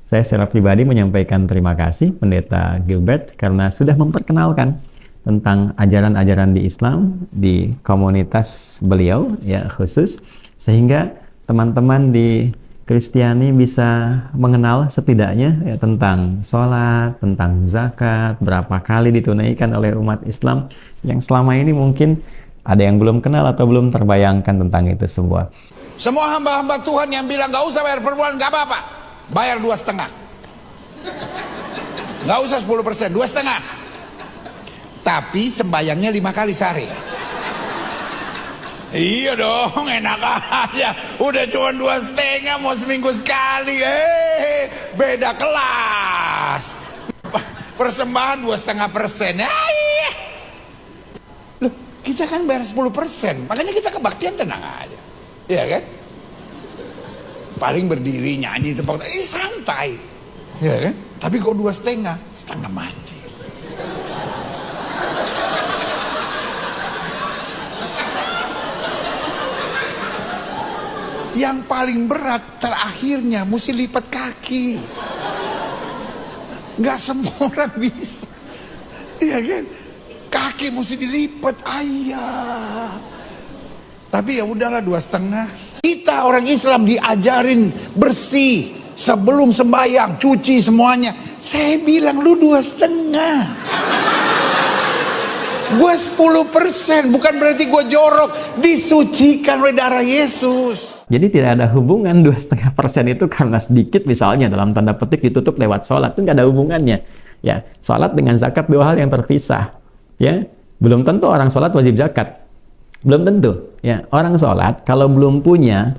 Saya secara pribadi menyampaikan terima kasih Pendeta Gilbert karena sudah memperkenalkan tentang ajaran-ajaran di Islam di komunitas beliau ya khusus, sehingga teman-teman di Kristiani bisa mengenal setidaknya ya, tentang sholat, tentang zakat, berapa kali ditunaikan oleh umat Islam yang selama ini mungkin ada yang belum kenal atau belum terbayangkan tentang itu semua. Semua hamba-hamba Tuhan yang bilang gak usah bayar per bulan, gak apa-apa, bayar 2,5, gak usah 10%, 2,5, tapi sembayangnya 5 kali sehari. Iya dong, enak aja. Udah cuma 2,5, mau seminggu sekali. Beda kelas. Persembahan 2,5%. Iya. Loh, kita kan bayar 10%. Makanya kita kebaktian tenang aja. Iya kan? Paling berdiri nyanyi tempat, santai. Iya kan? Tapi kok 2,5, setengah mati. Yang paling berat terakhirnya mesti lipat kaki. Nggak semua orang bisa. Iya kan? Kaki mesti dilipat, ayah. Tapi ya udahlah 2,5. Kita orang Islam diajarin bersih sebelum sembahyang, cuci semuanya. Saya bilang lu 2,5. Gue 10%, bukan berarti gue jorok. Disucikan oleh darah Yesus. Jadi tidak ada hubungan 2,5% itu karena sedikit misalnya dalam tanda petik ditutup lewat sholat, itu nggak ada hubungannya. Ya, sholat dengan zakat dua hal yang terpisah. Ya, belum tentu orang sholat wajib zakat, belum tentu. Ya, orang sholat kalau belum punya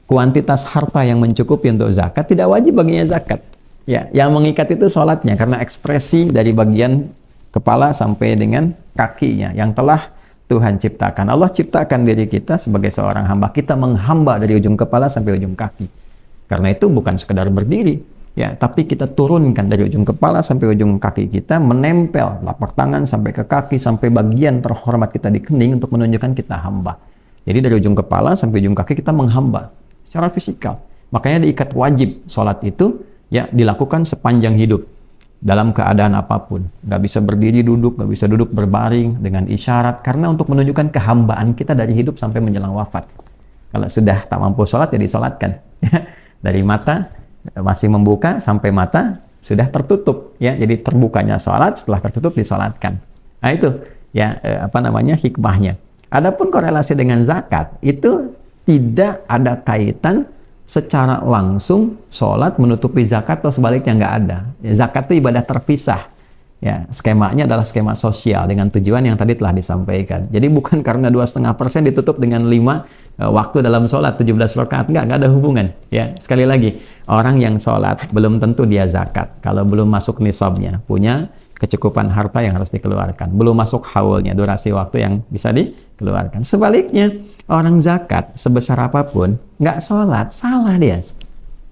kuantitas harta yang mencukupi untuk zakat tidak wajib baginya zakat. Ya, yang mengikat itu sholatnya karena ekspresi dari bagian kepala sampai dengan kakinya yang telah Tuhan ciptakan. Allah ciptakan diri kita sebagai seorang hamba. Kita menghamba dari ujung kepala sampai ujung kaki. Karena itu bukan sekedar berdiri, ya, tapi kita turunkan dari ujung kepala sampai ujung kaki kita, menempel telapak tangan sampai ke kaki, sampai bagian terhormat kita di kening untuk menunjukkan kita hamba. Jadi dari ujung kepala sampai ujung kaki kita menghamba secara fisikal. Makanya diikat wajib sholat itu ya dilakukan sepanjang hidup. Dalam keadaan apapun, nggak bisa berdiri duduk, nggak bisa duduk berbaring dengan isyarat, karena untuk menunjukkan kehambaan kita dari hidup sampai menjelang wafat. Kalau sudah tak mampu sholat ya disolatkan. Dari mata masih membuka sampai mata sudah tertutup, ya. Jadi terbukanya sholat, setelah tertutup disolatkan. Nah itu ya hikmahnya. Adapun korelasi dengan zakat itu tidak ada kaitan secara langsung sholat menutupi zakat atau sebaliknya, nggak ada. Ya, zakat itu ibadah terpisah. Ya, skemanya adalah skema sosial dengan tujuan yang tadi telah disampaikan. Jadi bukan karena 2,5% ditutup dengan 5 waktu dalam sholat 17 rakaat, nggak ada hubungan. Ya, sekali lagi, orang yang sholat belum tentu dia zakat kalau belum masuk nisabnya, punya kecukupan harta yang harus dikeluarkan, belum masuk haulnya, durasi waktu yang bisa dikeluarkan. Sebaliknya, orang zakat sebesar apapun nggak sholat, salah dia,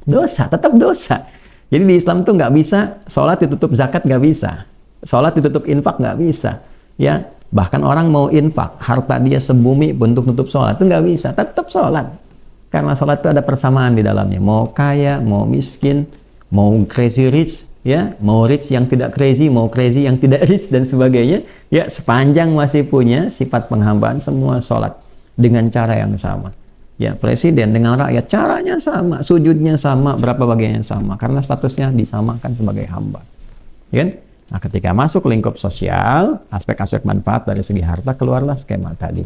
dosa, tetap dosa. Jadi di Islam tuh nggak bisa sholat ditutup zakat, nggak bisa, sholat ditutup infak nggak bisa. Ya, bahkan orang mau infak harta dia sebumi untuk tutup sholat itu nggak bisa, tetap sholat, karena sholat itu ada persamaan di dalamnya. Mau kaya, mau miskin, mau crazy rich, ya, mau rich yang tidak crazy, mau crazy yang tidak rich dan sebagainya, ya, sepanjang masih punya sifat penghambaan, semua sholat dengan cara yang sama. Ya, presiden dengan rakyat caranya sama, sujudnya sama, berapa bagiannya sama, karena statusnya disamakan sebagai hamba. Ya kan? Nah, ketika masuk lingkup sosial, aspek-aspek manfaat dari segi harta keluarlah skema tadi.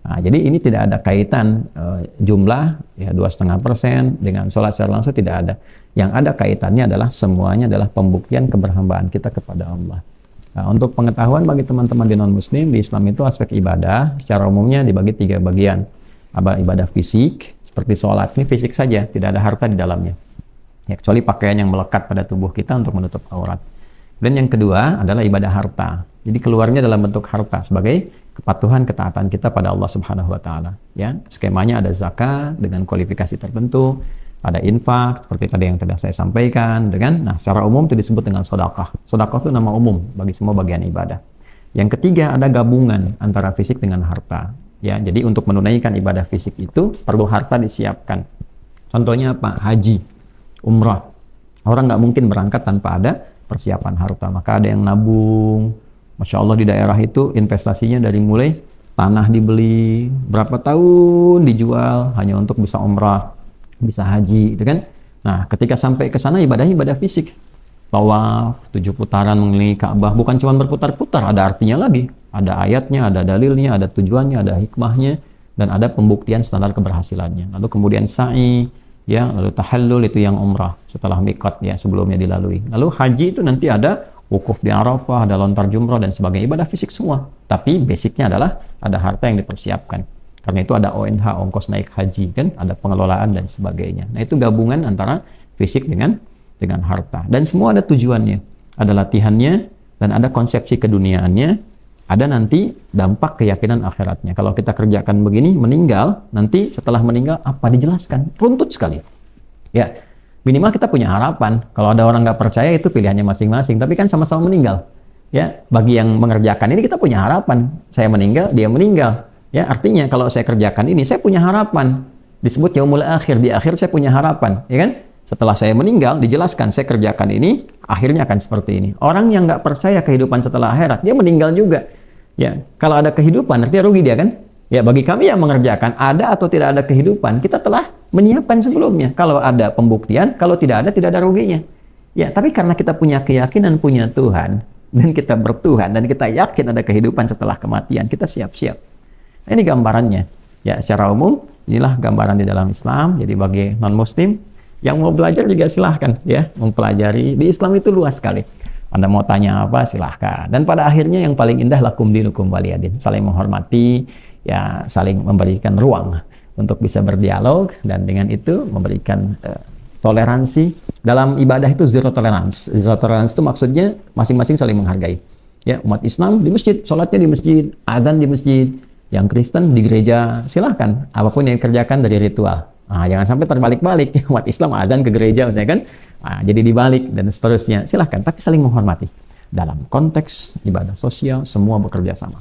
Nah, jadi ini tidak ada kaitan jumlah ya 2,5% dengan sholat secara langsung, tidak ada. Yang ada kaitannya adalah semuanya adalah pembuktian keberhambaan kita kepada Allah. Nah, untuk pengetahuan bagi teman-teman di non-muslim, di Islam itu aspek ibadah secara umumnya dibagi 3 bagian. Ibadah fisik, seperti sholat, ini fisik saja, tidak ada harta di dalamnya. Ya, kecuali pakaian yang melekat pada tubuh kita untuk menutup aurat. Dan yang kedua adalah ibadah harta. Jadi keluarnya dalam bentuk harta sebagai kepatuhan ketaatan kita pada Allah Subhanahu wa taala. Ya, skemanya ada zakat dengan kualifikasi tertentu, ada infak seperti tadi yang telah saya sampaikan secara umum itu disebut dengan sedekah. Sedekah itu nama umum bagi semua bagian ibadah. Yang ketiga ada gabungan antara fisik dengan harta. Ya, jadi untuk menunaikan ibadah fisik itu perlu harta disiapkan. Contohnya apa? Haji, umrah. Orang nggak mungkin berangkat tanpa ada persiapan harta. Maka ada yang nabung. Masya Allah di daerah itu investasinya dari mulai tanah dibeli, berapa tahun dijual hanya untuk bisa umrah, bisa haji, gitu kan? Nah, ketika sampai ke sana ibadahnya ibadah fisik. Tawaf 7 putaran mengelilingi Ka'bah, bukan cuma berputar-putar, ada artinya lagi. Ada ayatnya, ada dalilnya, ada tujuannya, ada hikmahnya, dan ada pembuktian standar keberhasilannya. Lalu kemudian sa'i, ya, lalu tahallul itu yang umrah setelah miqat ya sebelumnya dilalui. Lalu haji itu nanti ada wukuf di Arafah, ada lontar jumroh dan sebagainya, ibadah fisik semua. Tapi basicnya adalah ada harta yang dipersiapkan. Karena itu ada ONH, ongkos naik haji, kan, ada pengelolaan dan sebagainya. Nah, itu gabungan antara fisik dengan harta. Dan semua ada tujuannya. Ada latihannya dan ada konsepsi keduniaannya. Ada nanti dampak keyakinan akhiratnya. Kalau kita kerjakan begini, meninggal, nanti setelah meninggal apa dijelaskan? Runtut sekali. Ya, minimal kita punya harapan. Kalau ada orang nggak percaya itu pilihannya masing-masing. Tapi kan sama-sama meninggal. Ya, bagi yang mengerjakan ini kita punya harapan. Saya meninggal, dia meninggal. Ya, artinya kalau saya kerjakan ini, saya punya harapan. Disebut yaumul akhir. Di akhir saya punya harapan, ya kan? Setelah saya meninggal, dijelaskan saya kerjakan ini, akhirnya akan seperti ini. Orang yang nggak percaya kehidupan setelah akhirat, dia meninggal juga. Ya, kalau ada kehidupan, artinya rugi dia kan? Ya, bagi kami yang mengerjakan, ada atau tidak ada kehidupan, kita telah menyiapkan sebelumnya. Kalau ada pembuktian, kalau tidak ada ruginya. Ya, tapi karena kita punya keyakinan punya Tuhan, dan kita bertuhan, dan kita yakin ada kehidupan setelah kematian, kita siap-siap. Nah, ini gambarannya. Ya, secara umum, inilah gambaran di dalam Islam. Jadi bagi non-muslim, yang mau belajar juga silahkan ya, mempelajari. Di Islam itu luas sekali. Anda mau tanya apa silahkan. Dan pada akhirnya yang paling indah lakum dinukum waliyadin. Saling menghormati, ya saling memberikan ruang untuk bisa berdialog dan dengan itu memberikan toleransi. Dalam ibadah itu zero tolerance. Zero tolerance itu maksudnya masing-masing saling menghargai. Ya, umat Islam di masjid, sholatnya di masjid, adzan di masjid. Yang Kristen di gereja, silahkan. Apapun yang dikerjakan dari ritual. Nah, jangan sampai terbalik-balik. Umat Islam adzan ke gereja misalnya kan. Nah, jadi dibalik dan seterusnya. Silahkan, tapi saling menghormati. Dalam konteks ibadah sosial, semua bekerja sama.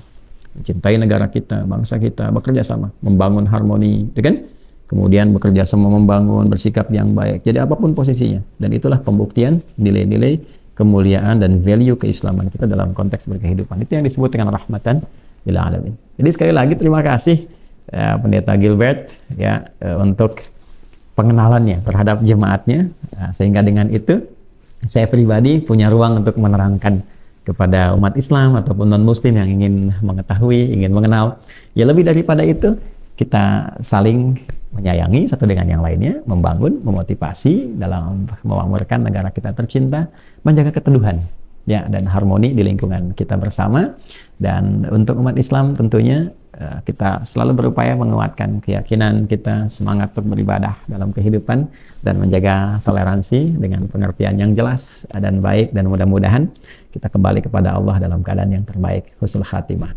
Mencintai negara kita, bangsa kita, bekerja sama. Membangun harmoni, gitu kan? Kemudian bekerja sama membangun, bersikap yang baik. Jadi apapun posisinya. Dan itulah pembuktian nilai-nilai kemuliaan dan value keislaman kita dalam konteks berkehidupan. Itu yang disebut dengan rahmatan lil alamin. Jadi sekali lagi terima kasih Pendeta Gilbert ya untuk pengenalannya terhadap jemaatnya. Nah, sehingga dengan itu saya pribadi punya ruang untuk menerangkan kepada umat Islam ataupun non-muslim yang ingin mengetahui, ingin mengenal. Ya lebih daripada itu, kita saling menyayangi satu dengan yang lainnya, membangun, memotivasi dalam memakmurkan negara kita tercinta, menjaga keteduhan ya dan harmoni di lingkungan kita bersama. Dan untuk umat Islam tentunya kita selalu berupaya menguatkan keyakinan kita, semangat untuk beribadah dalam kehidupan dan menjaga toleransi dengan pengertian yang jelas dan baik, dan mudah-mudahan kita kembali kepada Allah dalam keadaan yang terbaik, husnul khatimah.